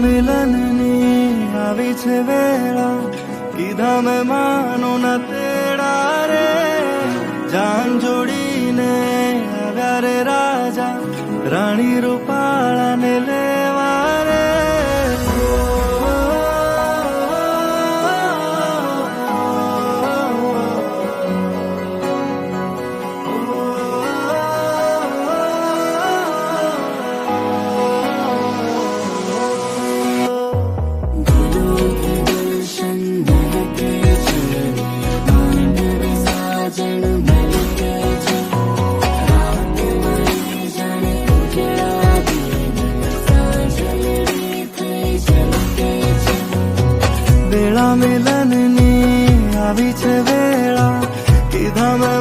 મિલનની આવી છે વેળા, કીધા મેં માનો ના તેડા રે. જાન જોડીને આવ્યા રે રાજા, રાણી રૂપાળાને લેવા રે. વેળા મિલનની આવી છે વેળા, કીધા મેં